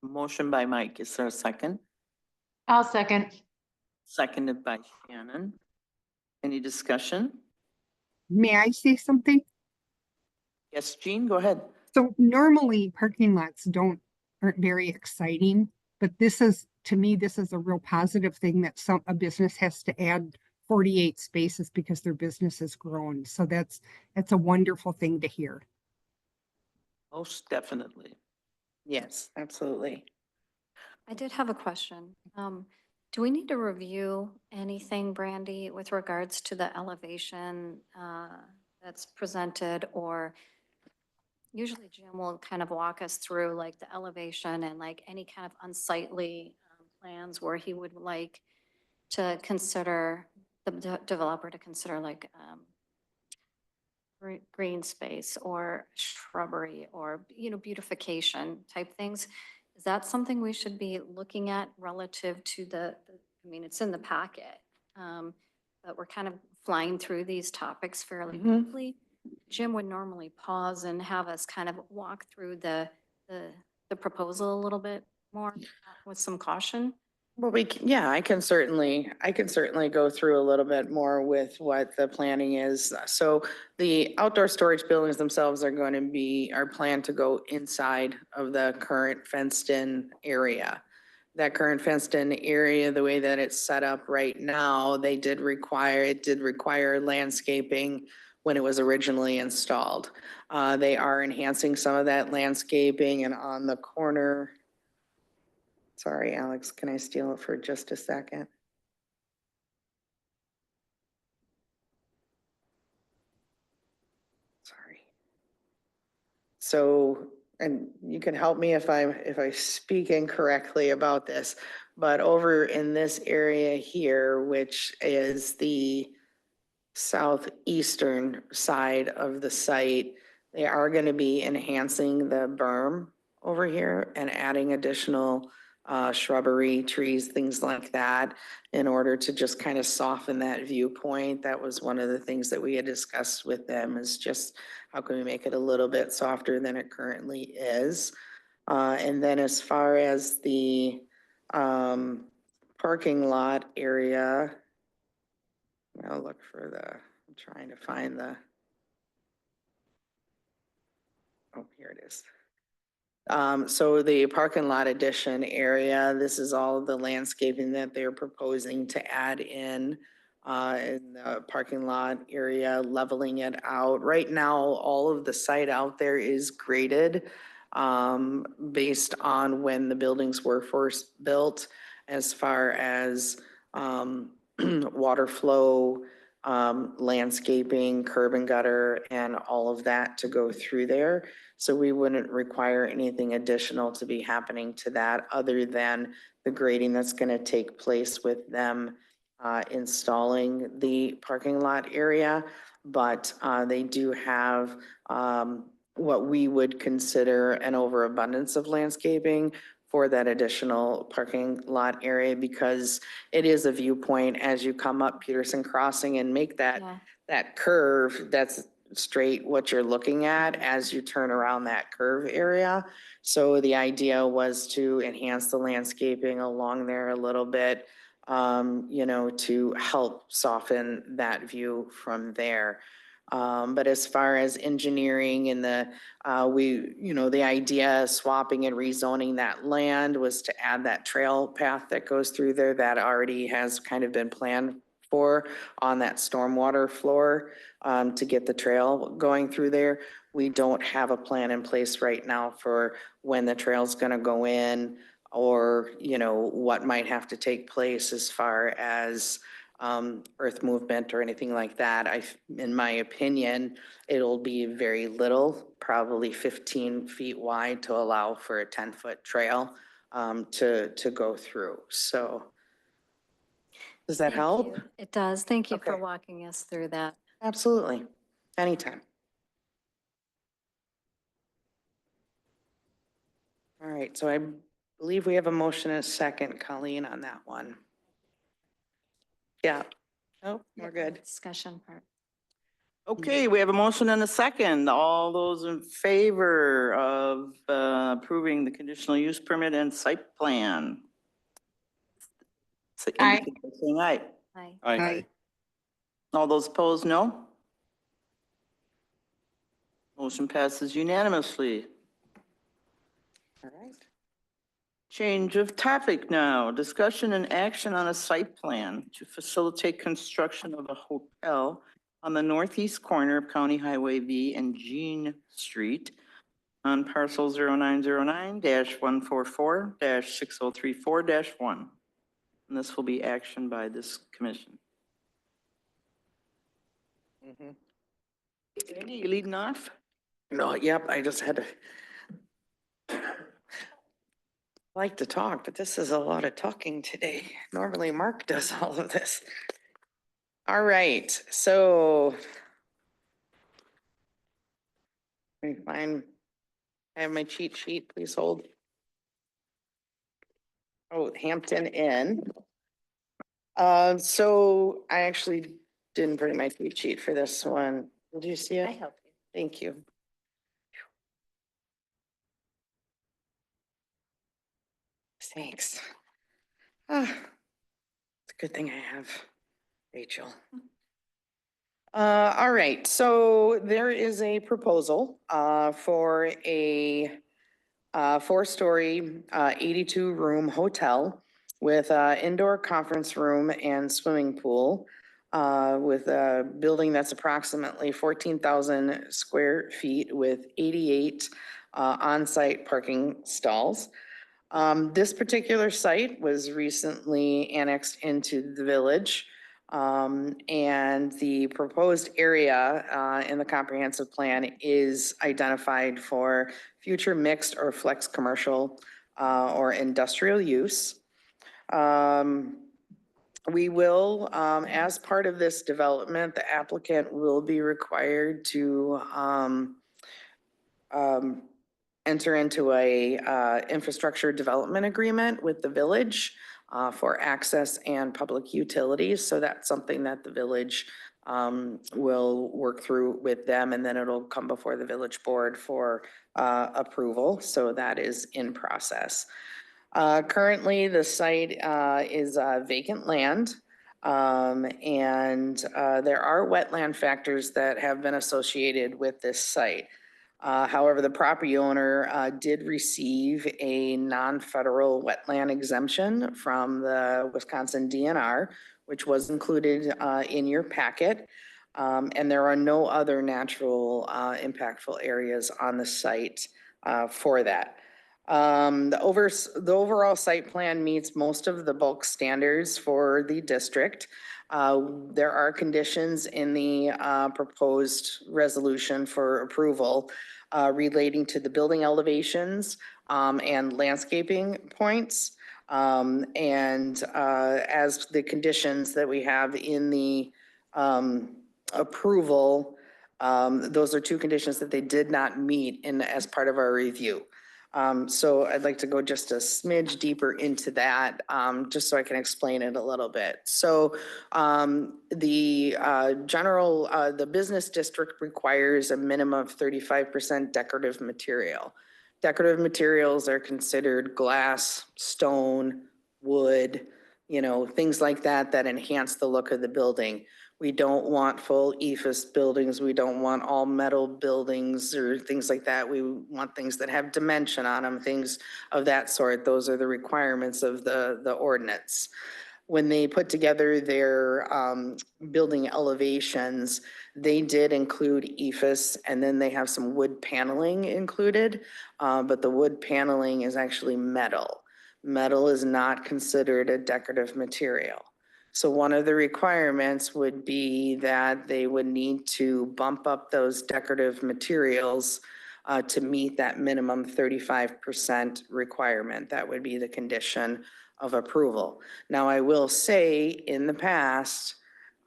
Motion by Mike. Is there a second? I'll second. Seconded by Shannon. Any discussion? May I say something? Yes, Jean, go ahead. So normally parking lots aren't very exciting, but this is, to me, this is a real positive thing that a business has to add 48 spaces because their business has grown. So that's a wonderful thing to hear. Most definitely. Yes, absolutely. I did have a question. Do we need to review anything, Brandy, with regards to the elevation that's presented, or, usually Jim will kind of walk us through like the elevation and like any kind of unsightly plans where he would like to consider, the developer to consider like green space or shrubbery or, beautification type things. Is that something we should be looking at relative to I mean, it's in the packet, but we're kind of flying through these topics fairly Mhm. quickly. Jim would normally pause and have us kind of walk through the proposal a little bit more with some caution. Well, yeah, I can certainly go through a little bit more with what the planning is. So the outdoor storage buildings themselves are planned to go inside of the current fenced-in area. That current fenced-in area, the way that it's set up right now, it did require landscaping when it was originally installed. They are enhancing some of that landscaping, and on the corner, sorry, Alex, can I steal it for just a second? Sorry. So, and you can help me if I speak incorrectly about this, but over in this area here, which is the southeastern side of the site, they are going to be enhancing the berm over here and adding additional shrubbery, trees, things like that, in order to just kind of soften that viewpoint. That was one of the things that we had discussed with them, is just how can we make it a little bit softer than it currently is. And then as far as the parking lot area, I'll look for I'm trying to find oh, here it is. So the parking lot addition area, this is all the landscaping that they're proposing to add in the parking lot area, leveling it out. Right now, all of the site out there is graded based on when the buildings were first built, as far as water flow, landscaping, curb and gutter, and all of that to go through there. So we wouldn't require anything additional to be happening to that, other than the grading that's going to take place with them installing the parking lot area. But they do have what we would consider an overabundance of landscaping for that additional parking lot area, because it is a viewpoint as you come up Peterson Crossing and make Yeah. that curve. That's straight what you're looking at as you turn around that curve area. So the idea was to enhance the landscaping along there a little bit, to help soften that view from there. But as far as engineering and the idea of swapping and rezoning that land was to add that trail path that goes through there that already has kind of been planned for on that stormwater floor, to get the trail going through there. We don't have a plan in place right now for when the trail's gonna go in, or, what might have to take place as far as earth movement or anything like that. In my opinion, it'll be very little, probably 15 feet wide, to allow for a 10-foot trail to go through. So does that Thank help? you. It does. Thank you for Okay. walking us through that. Absolutely. Anytime. All right, so I believe we have a motion and a second, Colleen, on that one. Yeah. Oh, we're good. Discussion part. Okay, we have a motion and a second. All those in favor of approving the conditional use permit and site plan? Aye. Indicate by saying aye. Hi. Aye. All those opposed, no? Motion passes unanimously. All right. Change of topic now. Discussion and action on a site plan to facilitate construction of a hotel on the northeast corner of County Highway V and Jean Street on parcel 0909-144-6034-1. And this will be action by this commission. Andy, you leading off? No, yep, I just had to. Like to talk, but this is a lot of talking today. Normally Mark does all of this. All right, so. Let me find, I have my cheat sheet, please hold. Oh, Hampton Inn. So I actually didn't bring my cheat sheet for this one. Did you see it? I help you. Thank you. Thanks. Ah, it's a good thing I have Rachel. All right, so there is a proposal for a 4-story, 82-room hotel with indoor conference room and swimming pool, with a building that's approximately 14,000 square feet with 88 on-site parking stalls. This particular site was recently annexed into the village. And the proposed area in the comprehensive plan is identified for future mixed or flex commercial or industrial use. We will, as part of this development, the applicant will be required to enter into a infrastructure development agreement with the village for access and public utilities. So that's something that the village will work through with them, and then it'll come before the village board for approval. So that is in process. Currently, the site is vacant land. And there are wetland factors that have been associated with this site. However, the property owner did receive a non-federal wetland exemption from the Wisconsin DNR, which was included in your packet. And there are no other natural impactful areas on the site for that. The overall site plan meets most of the bulk standards for the district. There are conditions in the proposed resolution for approval relating to the building elevations and landscaping points. And as the conditions that we have in the approval, those are 2 conditions that they did not meet as part of our review. So I'd like to go just a smidge deeper into that, just so I can explain it a little bit. So the business district requires a minimum of 35% decorative material. Decorative materials are considered glass, stone, wood, things like that, that enhance the look of the building. We don't want full EIFS buildings. We don't want all metal buildings or things like that. We want things that have dimension on them, things of that sort. Those are the requirements of the ordinance. When they put together their building elevations, they did include EIFS, and then they have some wood paneling included, but the wood paneling is actually metal. Metal is not considered a decorative material. So one of the requirements would be that they would need to bump up those decorative materials to meet that minimum 35% requirement. That would be the condition of approval. Now, I will say in the past,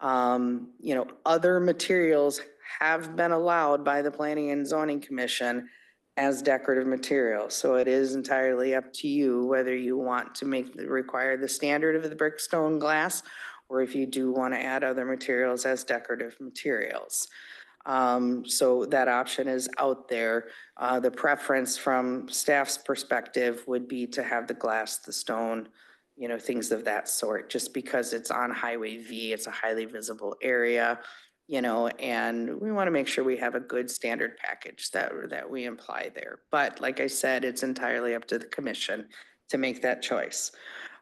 other materials have been allowed by the Planning and Zoning Commission as decorative materials. So it is entirely up to you whether you want to require the standard of the brick, stone, glass, or if you do want to add other materials as decorative materials. So that option is out there. The preference from staff's perspective would be to have the glass, the stone, things of that sort, just because it's on Highway V, it's a highly visible area. And we want to make sure we have a good standard package that we imply there. But like I said, it's entirely up to the commission to make that choice.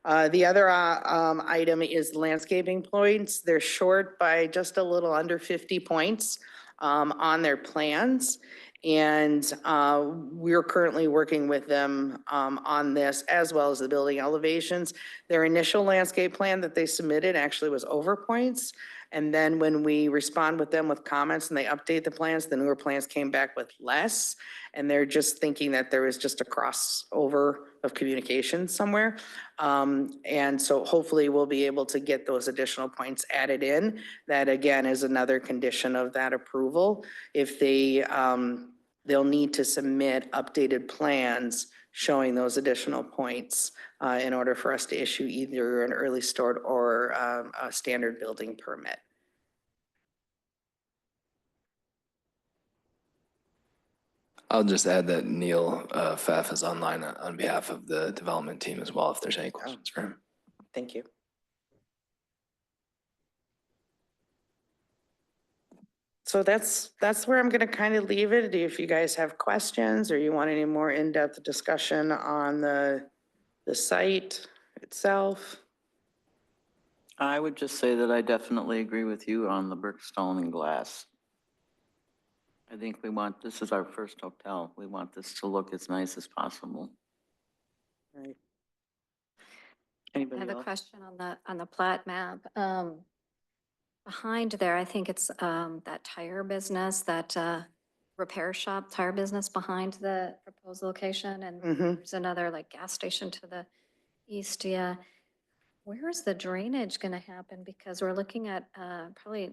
The other item is landscaping points. They're short by just a little under 50 points on their plans. And we're currently working with them on this, as well as the building elevations. Their initial landscape plan that they submitted actually was over points. And then when we respond with them with comments and they update the plans, the newer plans came back with less. And they're just thinking that there was just a crossover of communication somewhere. And so hopefully we'll be able to get those additional points added in. That again is another condition of that approval. If they, they'll need to submit updated plans showing those additional points in order for us to issue either an early start or a standard building permit. I'll just add that Neil Pfaff is online on behalf of the development team as well, if there's any questions for him. Thank you. So that's where I'm going to kind of leave it. If you guys have questions or you want any more in-depth discussion on the site itself. I would just say that I definitely agree with you on the brick, stone, and glass. I think this is our first hotel. We want this to look as nice as possible. Right. I Anybody have a else? question on the plat map. Behind there, I think it's that tire business, that repair shop tire business behind the proposed location. And there's another like gas station to the east. Yeah. Where is the drainage going to happen? Because we're looking at probably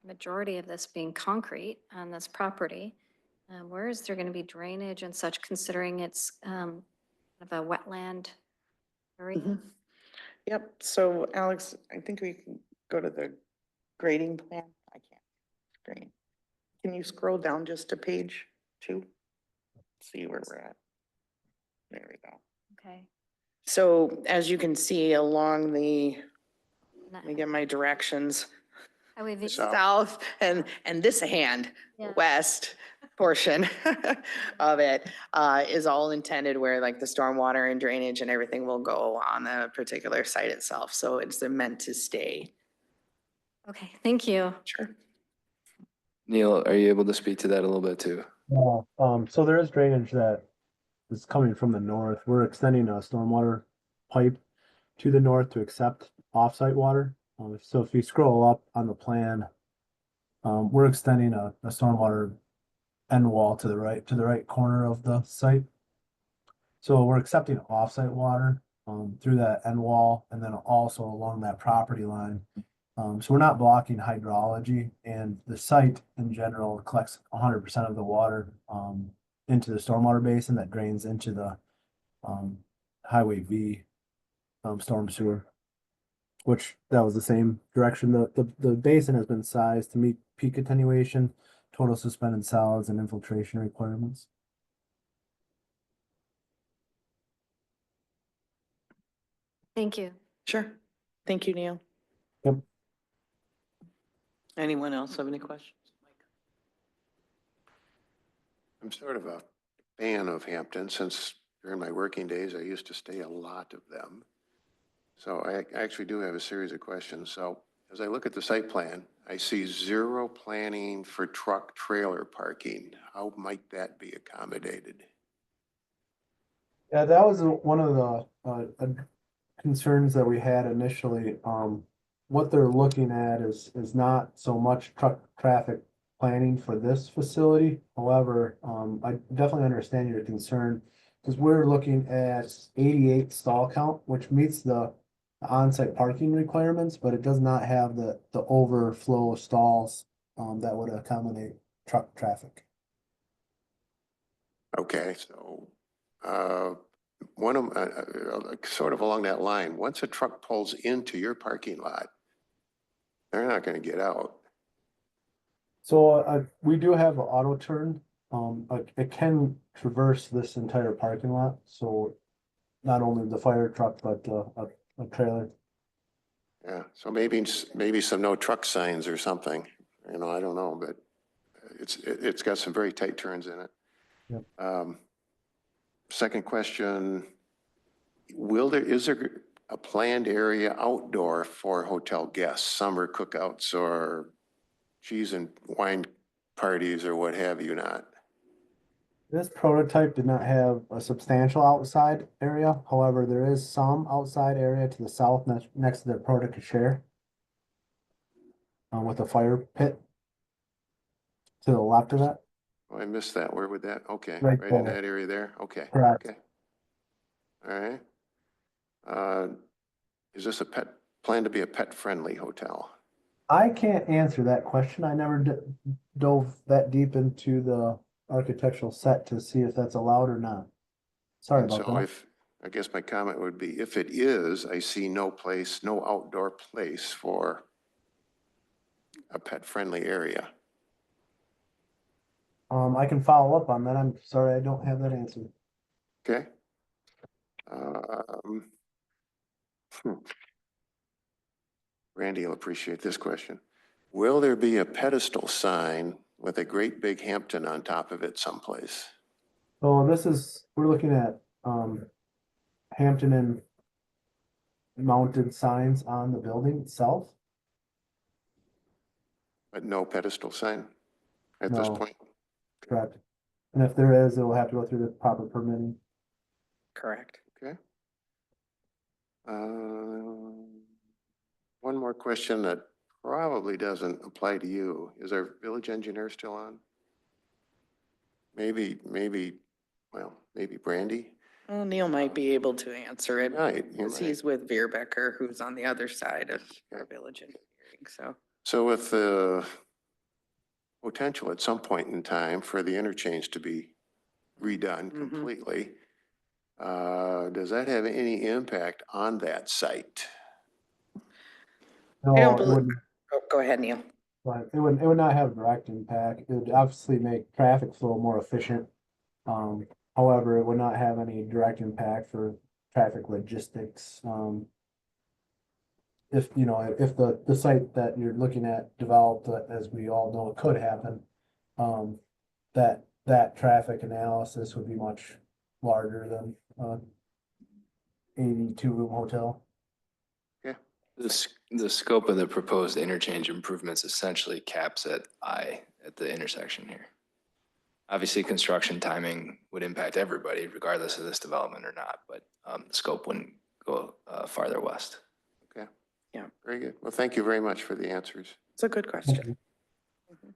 majority of this being concrete on this property. Where is there going to be drainage and such, considering it's kind of a wetland area? Yep. So Alex, I think we can go to the grading plan. I can't. Great. Can you scroll down just to page 2? See where we're at. There we go. Okay. So as you can see along the, let me get my directions, Highway V. south and this hand, Yeah. west portion of it is all intended where like the stormwater and drainage and everything will go on the particular site itself. So it's meant to stay. Okay, thank you. Sure. Neil, are you able to speak to that a little bit too? So there is drainage that is coming from the north. We're extending a stormwater pipe to the north to accept offsite water. So if you scroll up on the plan, we're extending a stormwater end wall to the right corner of the site. So we're accepting offsite water through that end wall and then also along that property line. So we're not blocking hydrology, and the site in general collects 100% of the water into the stormwater basin that drains into the Highway V storm sewer, which that was the same direction. The basin has been sized to meet peak attenuation, total suspended solids, and infiltration requirements. Thank you. Sure. Thank you, Neil. Yep. Anyone else have any questions? I'm sort of a fan of Hampton since during my working days, I used to stay a lot of them. So I actually do have a series of questions. So as I look at the site plan, I see 0 planning for truck trailer parking. How might that be accommodated? Yeah, that was one of the concerns that we had initially. What they're looking at is not so much truck traffic planning for this facility. However, I definitely understand your concern because we're looking at 88 stall count, which meets the on-site parking requirements, but it does not have the overflow stalls that would accommodate truck traffic. Okay, so one of sort of along that line, once a truck pulls into your parking lot, they're not going to get out. So we do have an auto turn. It can traverse this entire parking lot. So not only the fire truck, but a trailer. Yeah, so maybe some no truck signs or something. You know, I don't know, but it's got some very tight turns in it. Yep. Second question, is there a planned area outdoor for hotel guests, summer cookouts or cheese and wine parties or what have you not? This prototype did not have a substantial outside area. However, there is some outside area to the south next to the porte cochere. with a fire pit to the left of it. Oh, I missed that. Where would that? Okay, Right right in there. that area there? Okay. Correct. Okay. All right. Is this planned to be a pet-friendly hotel? I can't answer that question. I never dove that deep into the architectural set to see if that's allowed or not. Sorry And about so that. I guess my comment would be, if it is, I see no outdoor place for a pet-friendly area. I can follow up on that. I'm sorry, I don't have that answer. Okay? Um, hmm. Randy will appreciate this question. Will there be a pedestal sign with a great big Hampton on top of it someplace? So we're looking at, Hampton and mounted signs on the building itself. But no pedestal sign at this No. point? Correct. And if there is, it will have to go through the proper permitting. Correct. Okay. One more question that probably doesn't apply to you. Is our village engineer still on? Maybe Brandy? Well, Neil might be able to answer it. Right, you Because might. he's with Veerbecker, who's on the other side of our village engineering, so. So with the potential at some point in time for the interchange to be redone Mhm. completely, does that have any impact on that site? No, I don't it believe, wouldn't, oh, go ahead, Neil. but it would not have direct impact. It would obviously make traffic flow more efficient. However, it would not have any direct impact for traffic logistics. If, if the site that you're looking at developed, as we all know, it could happen. That traffic analysis would be much larger than, 82-room hotel. The scope of the proposed interchange improvements essentially caps at I at the intersection here. Obviously, construction timing would impact everybody regardless of this development or not, but the scope wouldn't go farther west. Okay. Yeah. Very good. Well, thank you very much for the answers. It's a good question. Mhm.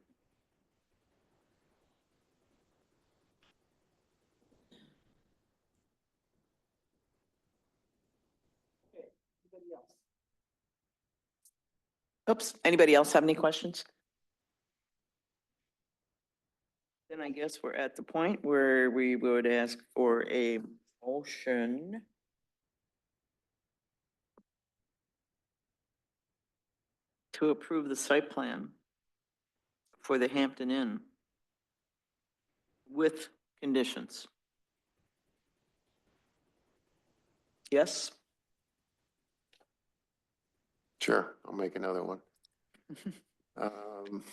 Oops, anybody else have any questions? Then I guess we're at the point where we would ask for a motion to approve the site plan for the Hampton Inn with conditions. Yes? Sure, I'll make another one. Um,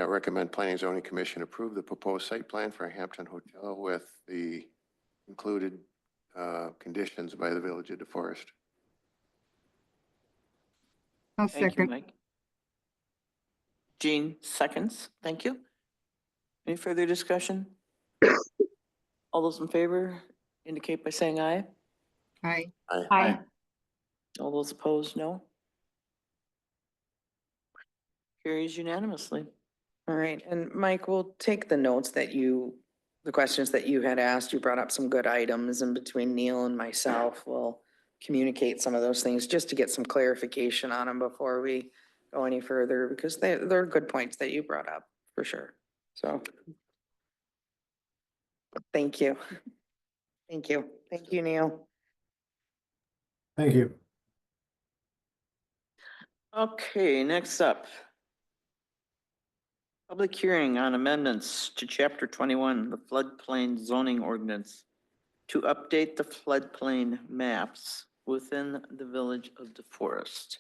recommend Planning and Zoning Commission approve the proposed site plan for a Hampton Hotel with the included conditions by the Village of DeForest. I'll Thank you, second. Mike. Jean, seconds. Thank you. Any further discussion? All those in favor indicate by saying aye. Aye. Aye. All those opposed, no. Carries unanimously. All right, and Mike, we'll take the notes the questions that you had asked. You brought up some good items, and between Neil and myself, we'll communicate some of those things just to get some clarification on them before we go any further, because they're good points that you brought up, for sure. So. Thank you. Thank you. Thank you, Neil. Thank you. Okay, next up. Public hearing on amendments to chapter 21, the floodplain zoning ordinance, to update the floodplain maps within the Village of DeForest.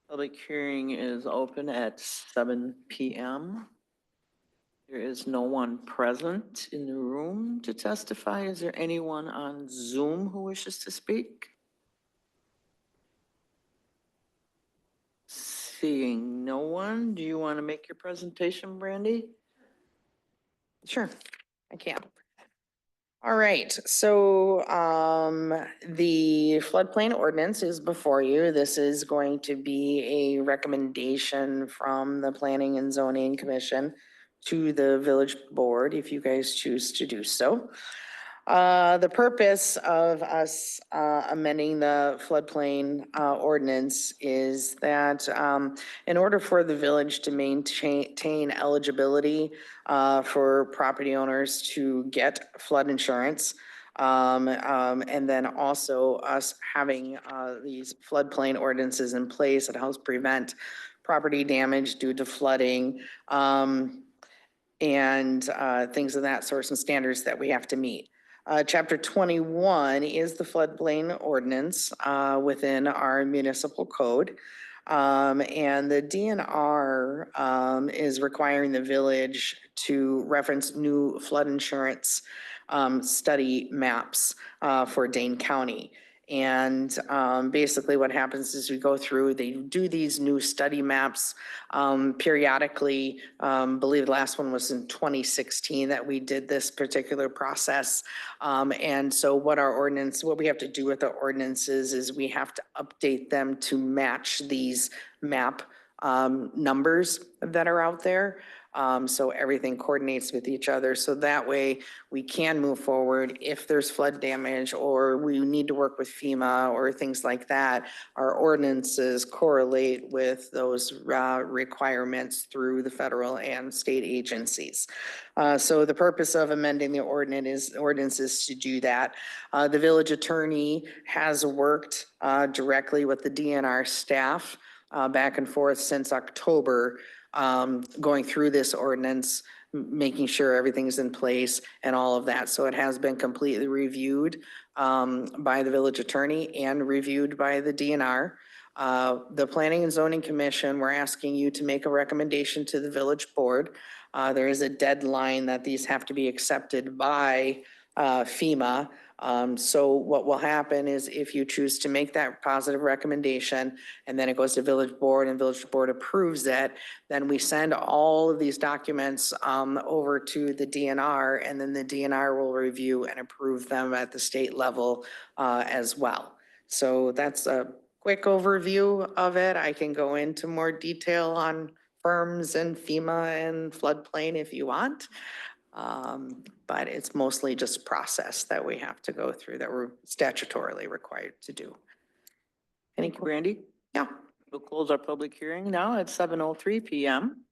Public hearing is open at 7 p.m. There is no one present in the room to testify. Is there anyone on Zoom who wishes to speak? Seeing no one, do you want to make your presentation, Brandy? Sure, I can. All right, so the floodplain ordinance is before you. This is going to be a recommendation from the Planning and Zoning Commission to the village board, if you guys choose to do so. The purpose of us amending the floodplain ordinance is that in order for the village to maintain eligibility for property owners to get flood insurance, and then also us having these floodplain ordinances in place that helps prevent property damage due to flooding, and things of that sort, some standards that we have to meet. Chapter 21 is the floodplain ordinance within our municipal code. And the DNR is requiring the village to reference new flood insurance study maps for Dane County. And basically what happens is we go through, they do these new study maps periodically. Believe the last one was in 2016 that we did this particular process. And so what we have to do with the ordinances is we have to update them to match these map numbers that are out there. So everything coordinates with each other. So that way we can move forward if there's flood damage or we need to work with FEMA or things like that. Our ordinances correlate with those requirements through the federal and state agencies. So the purpose of amending the ordinance is to do that. The village attorney has worked directly with the DNR staff back and forth since October, going through this ordinance, making sure everything's in place and all of that. So it has been completely reviewed by the village attorney and reviewed by the DNR. The Planning and Zoning Commission, we're asking you to make a recommendation to the village board. There is a deadline that these have to be accepted by FEMA. So what will happen is if you choose to make that positive recommendation and then it goes to village board and village board approves it, then we send all of these documents over to the DNR, and then the DNR will review and approve them at the state level as well. So that's a quick overview of it. I can go into more detail on firms and FEMA and floodplain if you want. But it's mostly just a process that we have to go through that we're statutorily required to do. Thank you, Brandy. Yeah. We'll close our public hearing now at 7:03 PM.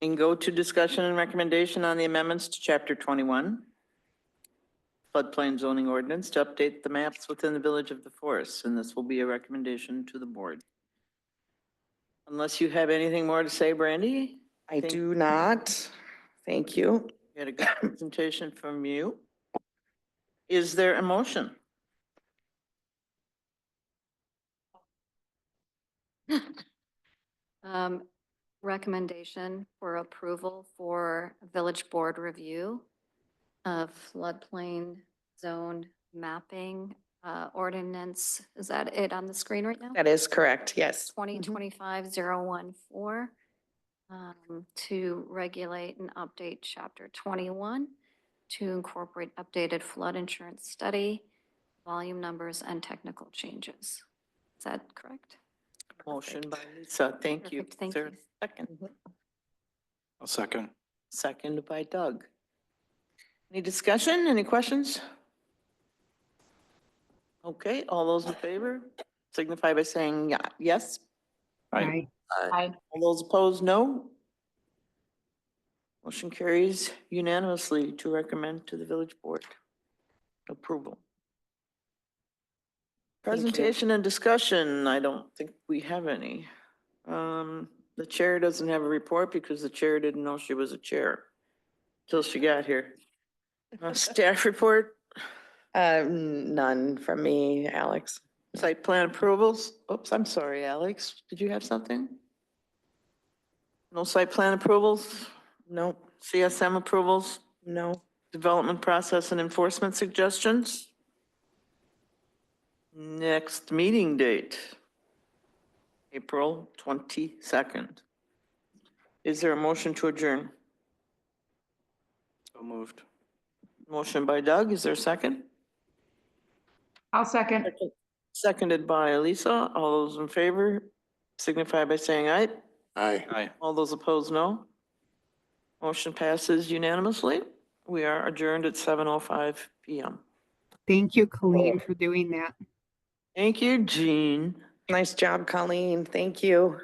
And go to discussion and recommendation on the amendments to chapter 21. Floodplain zoning ordinance to update the maps within the village of the forest, and this will be a recommendation to the board. Unless you have anything more to say, Brandy? I do not. Thank you. We had a good presentation from you. Is there a motion? Recommendation for approval for village board review of floodplain zone mapping ordinance. Is that it on the screen right now? That is correct, yes. 2025-014, to regulate and update chapter 21 to incorporate updated flood insurance study, volume numbers and technical changes. Is that correct? Motion by Lisa, thank you. Perfect, thank Is there a you. second? I'll second. Second by Doug. Any discussion, any questions? Okay, all those in favor signify by saying yes. Aye. Aye. All those opposed, no. Motion carries unanimously to recommend to the village board approval. Thank you. Presentation and discussion, I don't think we have any. The chair doesn't have a report because the chair didn't know she was a chair till she got here. Staff report, None from me, Alex. site plan approvals. Oops, I'm sorry, Alex. Did you have something? No site plan approvals? No, CSM approvals? no. Development process and enforcement suggestions? Next meeting date, April 22nd. Is there a motion to adjourn? So moved. Motion by Doug, is there a second? I'll second. Seconded by Elisa. All those in favor signify by saying aye. Aye. Aye. All those opposed, no. Motion passes unanimously. We are adjourned at 7:05 PM. Thank you, Colleen, for doing that. Thank you, Jean. Nice job, Colleen. Thank you.